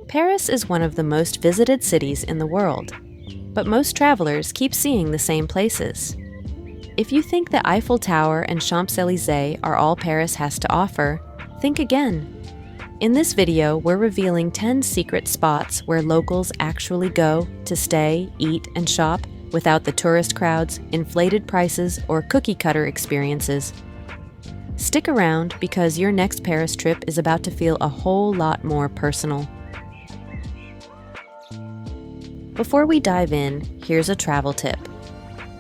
Paris is one of the most visited cities in the world, but most travelers keep seeing the same places. If you think the Eiffel Tower and Champs-Élysées are all Paris has to offer, think again. In this video, we're revealing 10 secret spots where locals actually go to stay, eat, and shop without the tourist crowds, inflated prices, or cookie-cutter experiences. Stick around because your next Paris trip is about to feel a whole lot more personal. Before we dive in, here's a travel tip.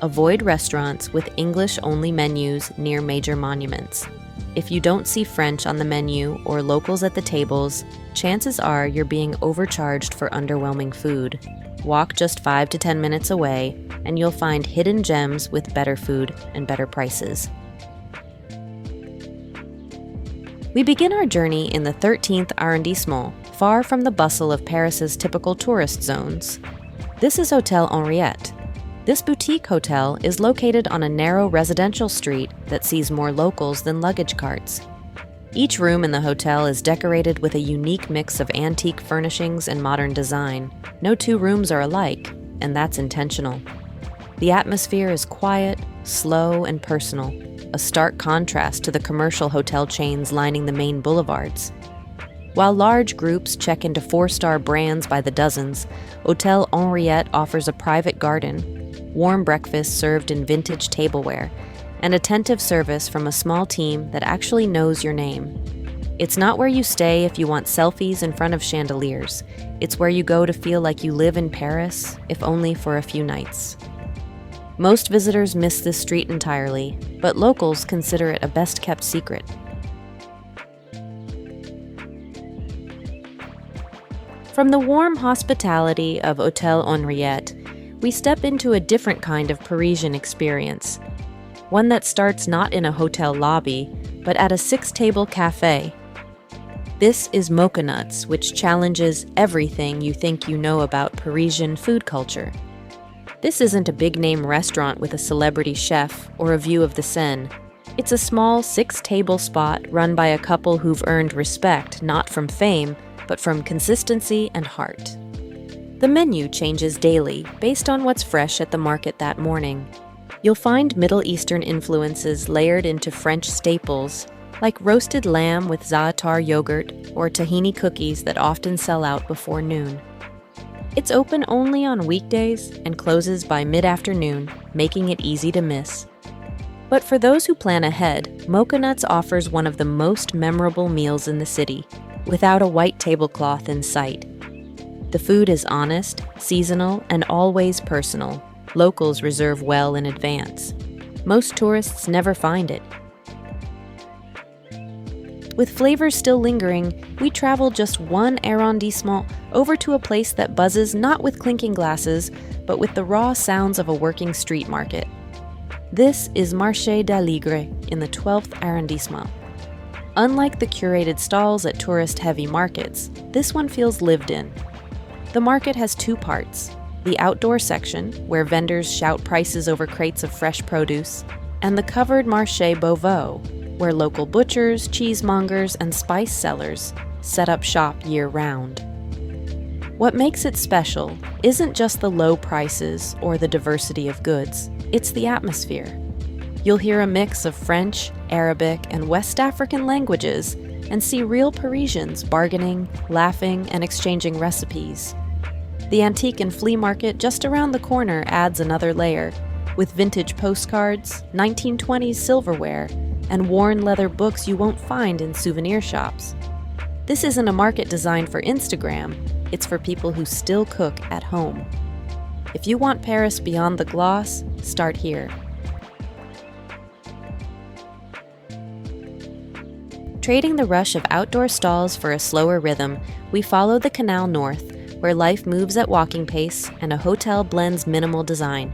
Avoid restaurants with English-only menus near major monuments. If you don't see French on the menu or locals at the tables, chances are you're being overcharged for underwhelming food. Walk just 5 to 10 minutes away, and you'll find hidden gems with better food and better prices. We begin our journey in the 13th Arrondissement, far from the bustle of Paris's typical tourist zones. This is Hôtel Henriette. This boutique hotel is located on a narrow residential street that sees more locals than luggage carts. Each room in the hotel is decorated with a unique mix of antique furnishings and modern design. No two rooms are alike, and that's intentional. The atmosphere is quiet, slow, and personal, a stark contrast to the commercial hotel chains lining the main boulevards. While large groups check into 4-star brands by the dozens, Hôtel Henriette offers a private garden, warm breakfast served in vintage tableware, and attentive service from a small team that actually knows your name. It's not where you stay if you want selfies in front of chandeliers. It's where you go to feel like you live in Paris, if only for a few nights. Most visitors miss this street entirely, but locals consider it a best-kept secret. From the warm hospitality of Hôtel Henriette, we step into a different kind of Parisian experience. One that starts not in a hotel lobby, but at a 6-table café. This is Mocha, which challenges everything you think you know about Parisian food culture. This isn't a big-name restaurant with a celebrity chef or a view of the Seine. It's a small 6-table spot run by a couple who've earned respect not from fame, but from consistency and heart. The menu changes daily based on what's fresh at the market that morning. You'll find Middle Eastern influences layered into French staples, like roasted lamb with za'atar yogurt or tahini cookies that often sell out before noon. It's open only on weekdays and closes by mid-afternoon, making it easy to miss. But for those who plan ahead, Mocha offers one of the most memorable meals in the city, without a white tablecloth in sight. The food is honest, seasonal, and always personal. Locals reserve well in advance. Most tourists never find it. With flavors still lingering, we travel just one arrondissement over to a place that buzzes not with clinking glasses, but with the raw sounds of a working street market. This is Marché in the 12th arrondissement. Unlike the curated stalls at tourist-heavy markets, this one feels lived in. The market has 2 parts: the outdoor section, where vendors shout prices over crates of fresh produce, and the covered Marché Beauvau, where local butchers, cheesemongers, and spice sellers set up shop year-round. What makes it special isn't just the low prices or the diversity of goods, it's the atmosphere. You'll hear a mix of French, Arabic, and West African languages and see real Parisians bargaining, laughing, and exchanging recipes. The antique and flea market just around the corner adds another layer, with vintage postcards, 1920s silverware, and worn leather books you won't find in souvenir shops. This isn't a market designed for Instagram, it's for people who still cook at home. If you want Paris beyond the gloss, start here. Trading the rush of outdoor stalls for a slower rhythm, we follow the canal north, where life moves at walking pace and a hotel blends minimal design.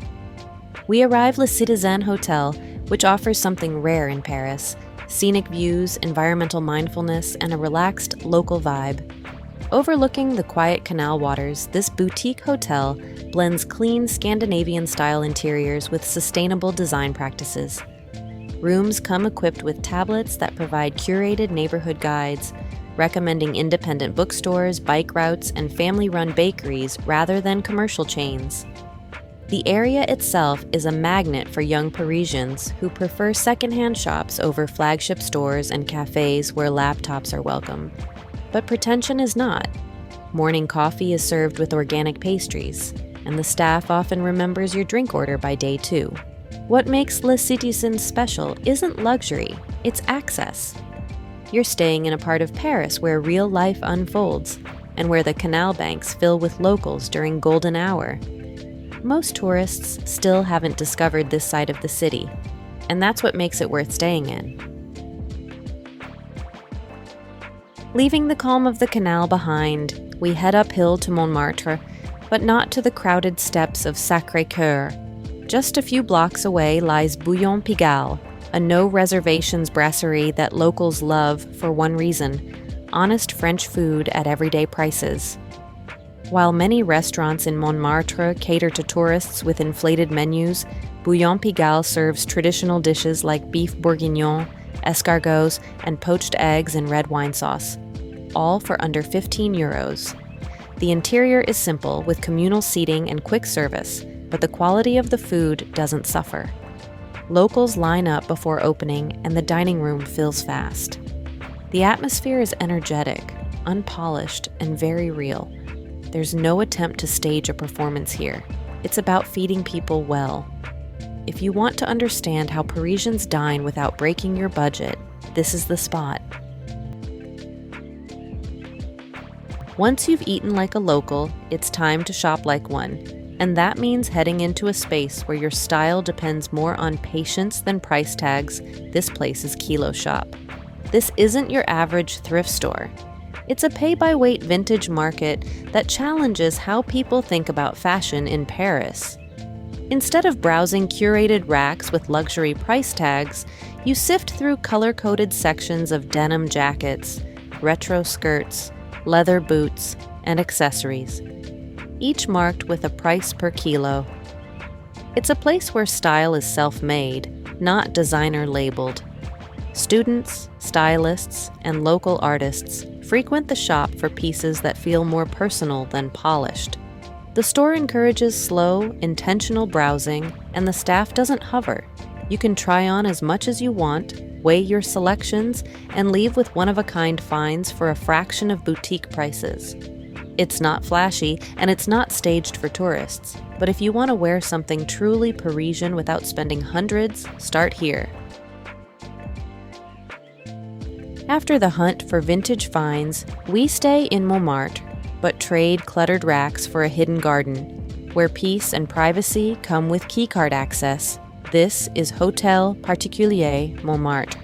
We arrive Le Citizen Hotel, which offers something rare in Paris: scenic views, environmental mindfulness, and a relaxed local vibe. Overlooking the quiet canal waters, this boutique hotel blends clean Scandinavian-style interiors with sustainable design practices. Rooms come equipped with tablets that provide curated neighborhood guides, recommending independent bookstores, bike routes, and family-run bakeries rather than commercial chains. The area itself is a magnet for young Parisians who prefer secondhand shops over flagship stores and cafes where laptops are welcome. But pretension is not. Morning coffee is served with organic pastries, and the staff often remembers your drink order by day 2. What makes Le Citizen special isn't luxury, it's access. You're staying in a part of Paris where real life unfolds, and where the canal banks fill with locals during golden hour. Most tourists still haven't discovered this side of the city, and that's what makes it worth staying in. Leaving the calm of the canal behind, we head uphill to Montmartre, but not to the crowded steps of Sacré-Cœur. Just a few blocks away lies Bouillon Pigalle, a no-reservations brasserie that locals love for one reason: honest French food at everyday prices. While many restaurants in Montmartre cater to tourists with inflated menus, Bouillon Pigalle serves traditional dishes like beef bourguignon, escargots, and poached eggs in red wine sauce, all for under 15 euros. The interior is simple, with communal seating and quick service, but the quality of the food doesn't suffer. Locals line up before opening, and the dining room fills fast. The atmosphere is energetic, unpolished, and very real. There's no attempt to stage a performance here. It's about feeding people well. If you want to understand how Parisians dine without breaking your budget, this is the spot. Once you've eaten like a local, it's time to shop like one. And that means heading into a space where your style depends more on patience than price tags. This place is Kilo Shop. This isn't your average thrift store. It's a pay-by-weight vintage market that challenges how people think about fashion in Paris. Instead of browsing curated racks with luxury price tags, you sift through color-coded sections of denim jackets, retro skirts, leather boots, and accessories, each marked with a price per kilo. It's a place where style is self-made, not designer-labeled. Students, stylists, and local artists frequent the shop for pieces that feel more personal than polished. The store encourages slow, intentional browsing, and the staff doesn't hover. You can try on as much as you want, weigh your selections, and leave with one-of-a-kind finds for a fraction of boutique prices. It's not flashy, and it's not staged for tourists, but if you want to wear something truly Parisian without spending hundreds, start here. After the hunt for vintage finds, we stay in Montmartre, but trade cluttered racks for a hidden garden, where peace and privacy come with keycard access. This is Hôtel Particulier, Montmartre.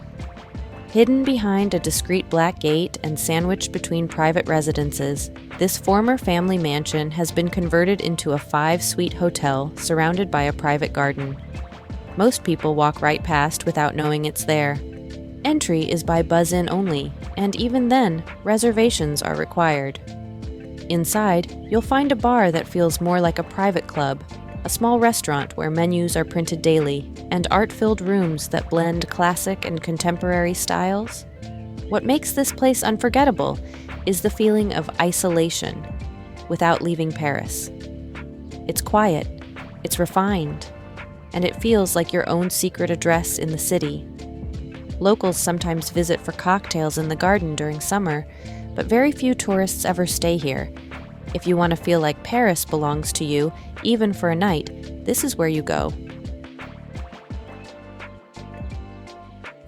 Hidden behind a discreet black gate and sandwiched between private residences, this former family mansion has been converted into a 5-suite hotel surrounded by a private garden. Most people walk right past without knowing it's there. Entry is by buzz-in only, and even then, reservations are required. Inside, you'll find a bar that feels more like a private club, a small restaurant where menus are printed daily, and art-filled rooms that blend classic and contemporary styles. What makes this place unforgettable is the feeling of isolation without leaving Paris. It's quiet, it's refined, and it feels like your own secret address in the city. Locals sometimes visit for cocktails in the garden during summer, but very few tourists ever stay here. If you want to feel like Paris belongs to you, even for a night, this is where you go.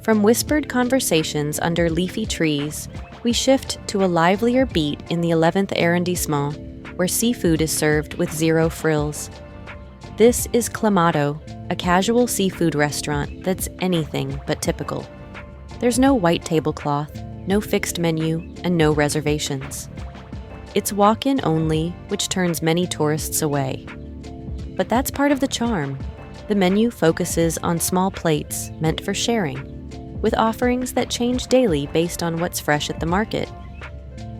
From whispered conversations under leafy trees, we shift to a livelier beat in the 11th Arrondissement, where seafood is served with zero frills. This is Clamato, a casual seafood restaurant that's anything but typical. There's no white tablecloth, no fixed menu, and no reservations. It's walk-in only, which turns many tourists away. But that's part of the charm. The menu focuses on small plates meant for sharing, with offerings that change daily based on what's fresh at the market.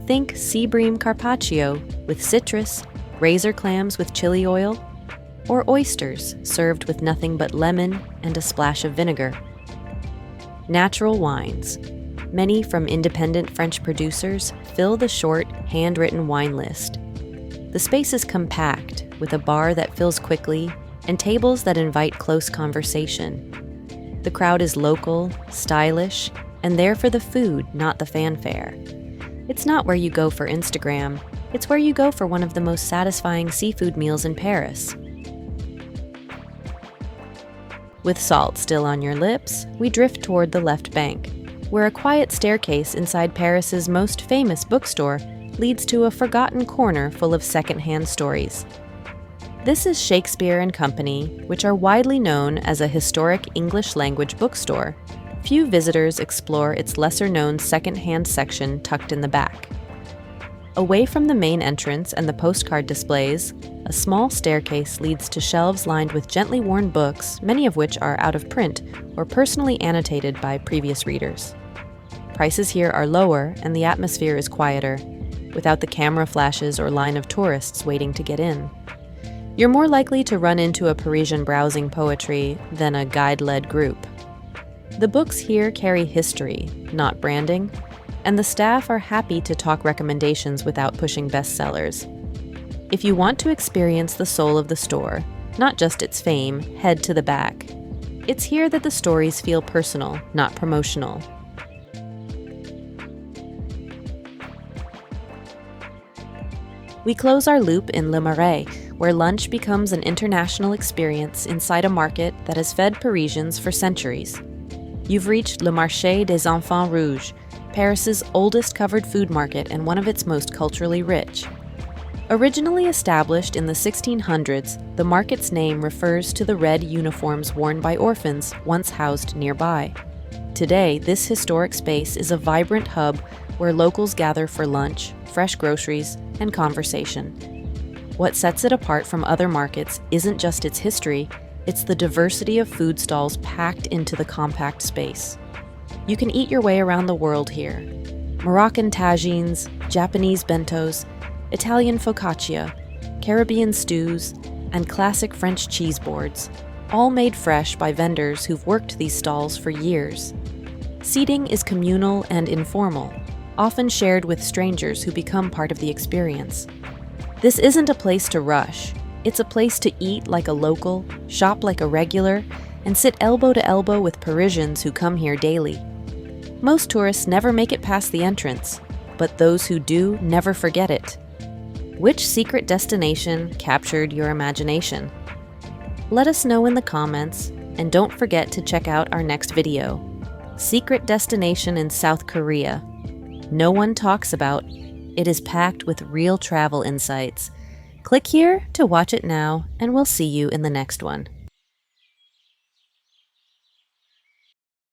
Think sea bream carpaccio with citrus, razor clams with chili oil, or oysters served with nothing but lemon and a splash of vinegar. Natural wines, many from independent French producers, fill the short, handwritten wine list. The space is compact, with a bar that fills quickly and tables that invite close conversation. The crowd is local, stylish, and there for the food, not the fanfare. It's not where you go for Instagram, it's where you go for one of the most satisfying seafood meals in Paris. With salt still on your lips, we drift toward the left bank, where a quiet staircase inside Paris's most famous bookstore leads to a forgotten corner full of secondhand stories. This is Shakespeare and Company, which are widely known as a historic English-language bookstore. Few visitors explore its lesser-known secondhand section tucked in the back. Away from the main entrance and the postcard displays, a small staircase leads to shelves lined with gently worn books, many of which are out of print or personally annotated by previous readers. Prices here are lower and the atmosphere is quieter, without the camera flashes or line of tourists waiting to get in. You're more likely to run into a Parisian browsing poetry than a guide-led group. The books here carry history, not branding, and the staff are happy to talk recommendations without pushing bestsellers. If you want to experience the soul of the store, not just its fame, head to the back. It's here that the stories feel personal, not promotional. We close our loop in Le Marais, where lunch becomes an international experience inside a market that has fed Parisians for centuries. You've reached Le Marché des Enfants Rouges, Paris's oldest covered food market and one of its most culturally rich. Originally established in the 1600s, the market's name refers to the red uniforms worn by orphans once housed nearby. Today, this historic space is a vibrant hub where locals gather for lunch, fresh groceries, and conversation. What sets it apart from other markets isn't just its history, it's the diversity of food stalls packed into the compact space. You can eat your way around the world here. Moroccan tagines, Japanese bentos, Italian focaccia, Caribbean stews, and classic French cheese boards, all made fresh by vendors who've worked these stalls for years. Seating is communal and informal, often shared with strangers who become part of the experience. This isn't a place to rush. It's a place to eat like a local, shop like a regular, and sit elbow to elbow with Parisians who come here daily. Most tourists never make it past the entrance, but those who do never forget it. Which secret destination captured your imagination? Let us know in the comments, and don't forget to check out our next video, Secret Destination in South Korea. No one talks about. It is packed with real travel insights. Click here to watch it now, and we'll see you in the next one.